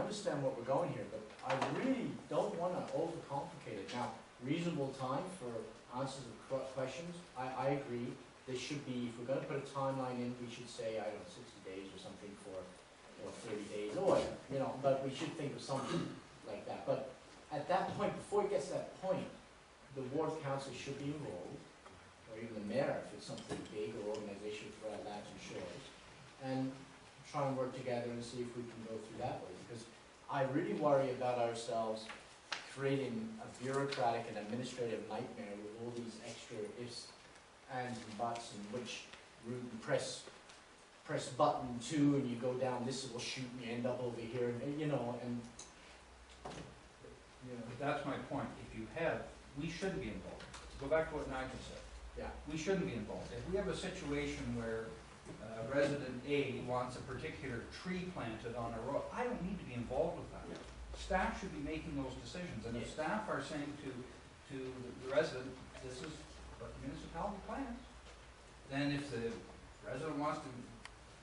understand what we're going here, but I really don't want to overcomplicate it. Now, reasonable time for answers of questions, I agree. There should be, if we're going to put a timeline in, we should say, I don't know, 60 days or something or 30 days or whatever, you know, but we should think of something like that. But at that point, before it gets to that point, the ward council should be involved, or even the mayor if it's something big or organization for our labs and shores, and try and work together and see if we can go through that way. Because I really worry about ourselves creating a bureaucratic and administrative nightmare with all these extra ifs, ands, and buts, and which route you press button 2 and you go down this will shoot and you end up over here, and you know, and you know. That's my point. If you have, we shouldn't be involved. Go back to what Nigel said. Yeah. We shouldn't be involved. If we have a situation where resident A wants a particular tree planted on a road, I don't need to be involved with that. Yeah. Staff should be making those decisions, and if staff are saying to the resident, this is what the municipality plans, then if the resident wants to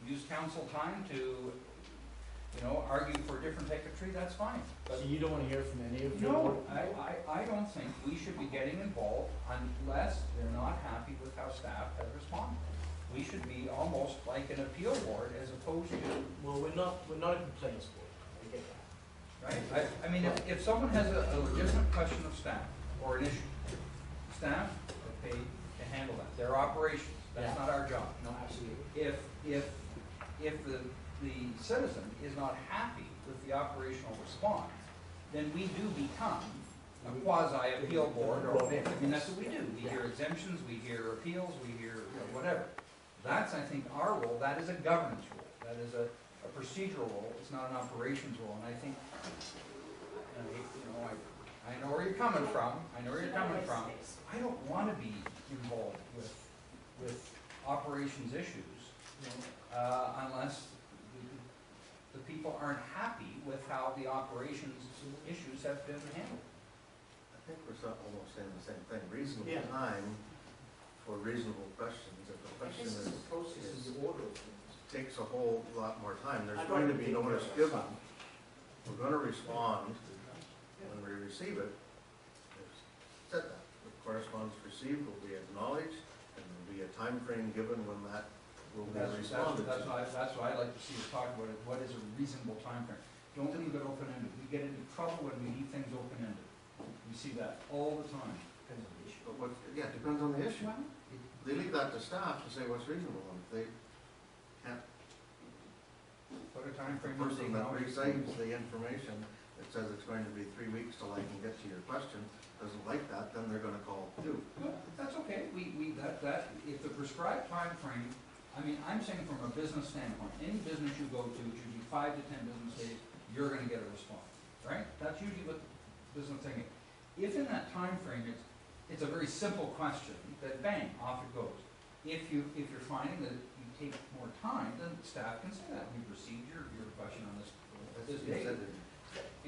use council time to, you know, argue for a different type of tree, that's fine. But so you don't want to hear from any of your no, I don't think we should be getting involved unless they're not happy with how staff has responded. We should be almost like an appeal board as opposed to. Well, we're not a complaints board. I get that. Right? I mean, if someone has a legitimate question of staff or an issue, staff are paid to handle that. Their operations. That's not our job. No, absolutely. If the citizen is not happy with the operational response, then we do become a quasi-appeal board, or I mean that's what we do. We hear exemptions, we hear appeals, we hear, you know, whatever. That's, I think, our role. That is a governance role. That is a procedural role. It's not an operations role. And I think, you know, I know where you're coming from. I know where you're coming from. I don't want to be involved with operations issues, you know, unless the people aren't happy with how the operations issues have been handled. I think we're almost saying the same thing. Reasonable time for reasonable questions. If the question takes a whole lot more time, there's going to be notice given. We're going to respond when we receive it. It's said that the correspondence received will be acknowledged, and there will be a time frame given when that will be responded to. That's what I'd like to see us talk about. What is a reasonable time frame? Don't leave it open-ended. We get into trouble when we leave things open-ended. We see that all the time. Depends on the issue. But it depends on the issue. They leave that to staff to say what's reasonable, and if they can't. Put a time frame. The person that receives the information that says it's going to be 3 weeks till I can get to your question doesn't like that, then they're going to call you. Well, that's okay. That if the prescribed time frame, I mean, I'm saying from a business standpoint, any business you go to, it should be 5 to 10 business days. You're going to get a response, right? That's usually what the business thing is. If in that time frame it's a very simple question, that bang, off it goes. If you're finding that you take more time, then staff can say that. We've received your question on this date.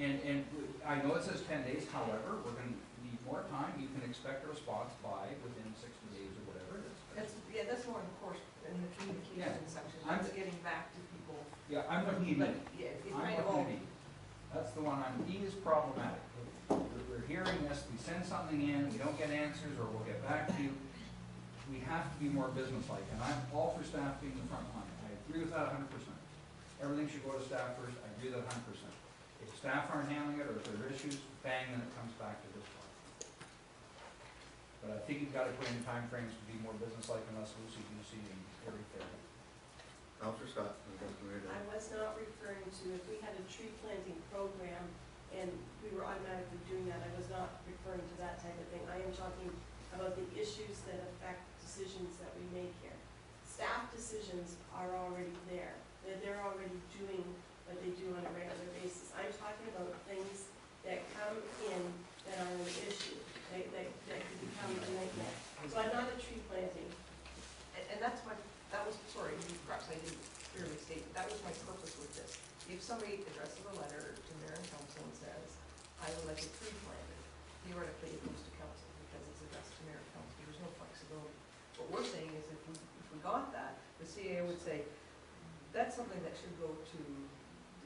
And I know it says 10 days, however, we're going to need more time. You can expect a response by within 60 days or whatever it is. That's more in the course, in the communication section. I'm getting back to people. Yeah, I'm with E. That's the one E is problematic. We're hearing this, we send something in, we don't get answers, or we'll get back to you. We have to be more businesslike, and I'm all for staff being the front line. I agree with that 100%. Everything should go to staff first. I agree with that 100%. If staff aren't handling it, or if there are issues, bang, then it comes back to this one. But I think you've got to put in time frames to be more businesslike and less loosey-goosey and very fair. Councilor Scott, I was not referring to if we had a tree planting program and we were automatically doing that. I was not referring to that type of thing. I am talking about the issues that affect decisions that we make here. Staff decisions are already there. They're already doing what they do on a regular basis. I'm talking about things that come in that are an issue, that could become a nightmare. So I'm not a tree planting. And that's my, that was, sorry, perhaps I didn't clearly state, that was my purpose with this. If somebody addresses a letter to mayor and council and says, I would like a tree planted, theoretically it goes to council because it's addressed to mayor and council. There's no flexibility. What we're saying is if we got that, the CAO would say, that's something that should go to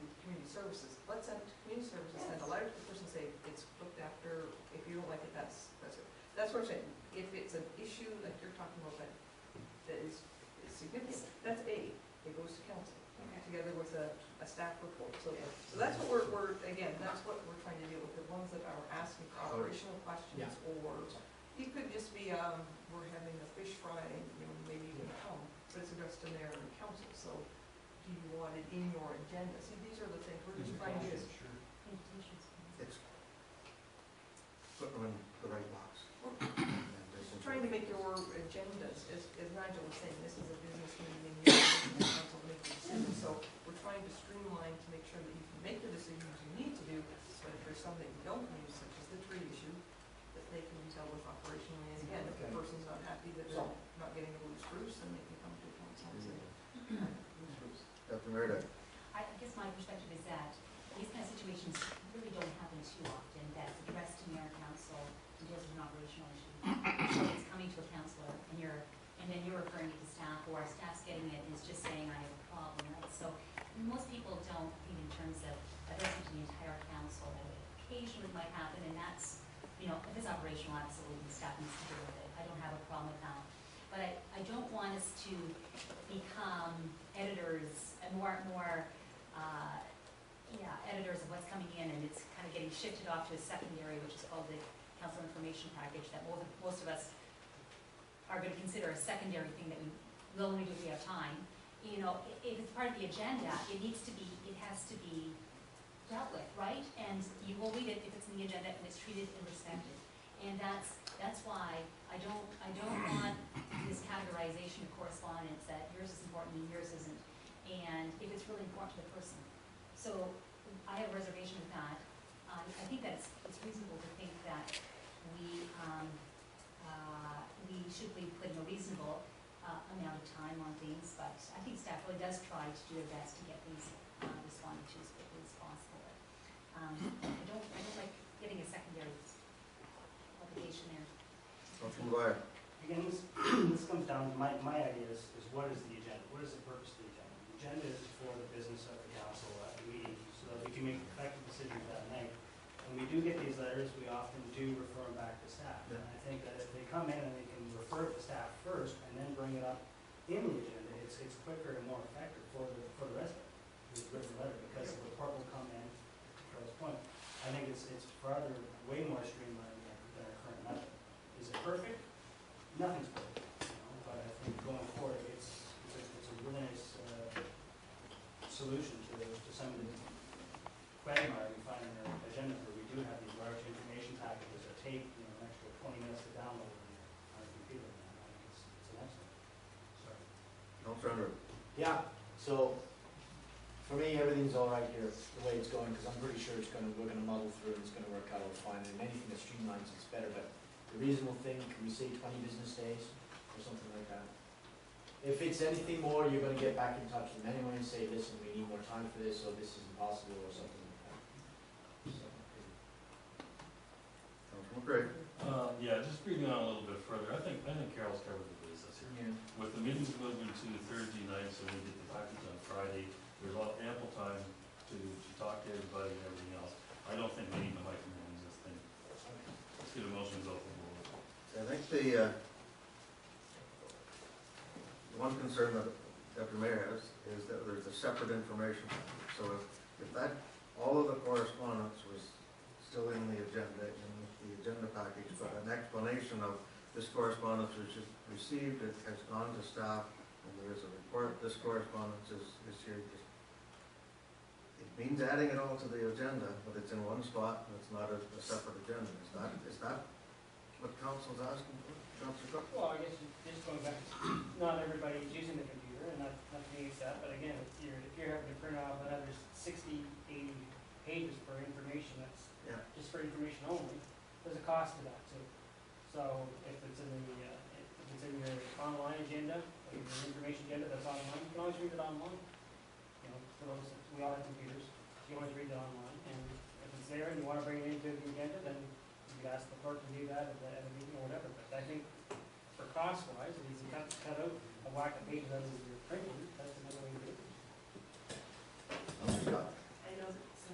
the the community services, let's send it to community services, send a letter to the person, say, it's looked after, if you don't like it, that's it. That's what I'm saying, if it's an issue like you're talking about that is significant, that's A, it goes to council, together with a staff report, so that's what we're, again, that's what we're trying to deal with, the ones that are asking for operational questions, or it could just be, we're having a fish fry, maybe you can come, but it's addressed to mayor and council, so do you want it in your agenda? See, these are the things, we're just trying to, It's putting them in the right box. just trying to make your agendas, as Nigel was saying, this is a business meeting, and you're the council to make the decision, so we're trying to streamline to make sure that you can make the decisions you need to do, but if there's something you don't need, such as the tree issue, that they can be dealt with operationally, and again, if the person's not happy that they're not getting a blue spruce, then they can come to a council and say, blue spruce. Dr. Merida? I guess my perspective is that these kind of situations really don't happen too often, that it's addressed to mayor and council and deals with an operational issue. So it's coming to a councillor and then you're referring it to staff, or our staff's getting it and it's just saying I have a problem, right? So most people don't think in terms of addressing to the entire council, that it occasionally might happen, and that's, if it's operational, absolutely, staff needs to deal with it. I don't have a problem with that. But I don't want us to become editors, editors of what's coming in, and it's kind of getting shifted off to a secondary, which is called the council information package, that most of us are going to consider a secondary thing that we'll only do if we have time. If it's part of the agenda, it has to be dealt with, right? And you will read it if it's in the agenda and it's treated and respected. And that's why I don't want this categorization of correspondence that yours is important and yours isn't. And if it's really important to the person. So I have a reservation with that. I think that it's reasonable to think that we should be putting a reasonable amount of time on things, but I think staff really does try to do their best to get these responded to as quickly as possible. I don't like getting a secondary obligation there. Councilman Dwyer? Again, this comes down to my idea is what is the agenda? What is the purpose of the agenda? The agenda is for the business of the council at the meeting, so that we can make effective decisions that night. When we do get these letters, we often do refer them back to staff. And I think that if they come in and they can refer it to staff first and then bring it up in the agenda, it's quicker and more effective for the resident who's written the letter, because the report will come in to Carol's point. I think it's farther, way more streamlined than our current method. Is it perfect? Nothing's perfect, but I think going forward, it's a really nice solution to some of the quagmire we find in our agenda, where we do have these large information packages that take an extra 20 minutes to download on a computer. I think it's an excellent. Sorry. Councilor? Yeah, so for me, everything's all right here, the way it's going, because I'm pretty sure we're gonna muddle through and it's gonna work out all fine, and anything that streamlines it's better, but the reasonable thing, can we say 20 business days or something like that? If it's anything more, you're gonna get back in touch with them anyway and say, listen, we need more time for this, or this is impossible, or something like that. So, Councilman Craig? Yeah, just reading on a little bit further, I think Carol's covered the business here. yeah. With the meetings moving to Thursday night, so we get the package on Friday, there's ample time to talk to everybody and everything else. I don't think we need to micromanage this thing. Let's get a motion go for I think the one concern that Dr. Mayor has is that there's a separate information package. So if that, all of the correspondence was still in the agenda package, but an explanation of this correspondence was just received, it has gone to staff, and there is a report, this correspondence is here. It means adding it all to the agenda, but it's in one spot, and it's not a separate agenda. Is that what council's asking for? Councilor Cook? Well, I guess just going back, not everybody's using the computer, and not to against that, but again, if you're having to print off another 60, 80 pages for information, that's just for information only, there's a cost to that too. So if it's in your online agenda, or your information agenda that's online, you can always read it online. For those, we all have computers, so you always read it online, and if it's there and you want to bring it into the agenda, then you could ask the clerk to do that at a meeting or whatever. But I think for cost-wise, if you cut out a whack of pages out of your printing, that's an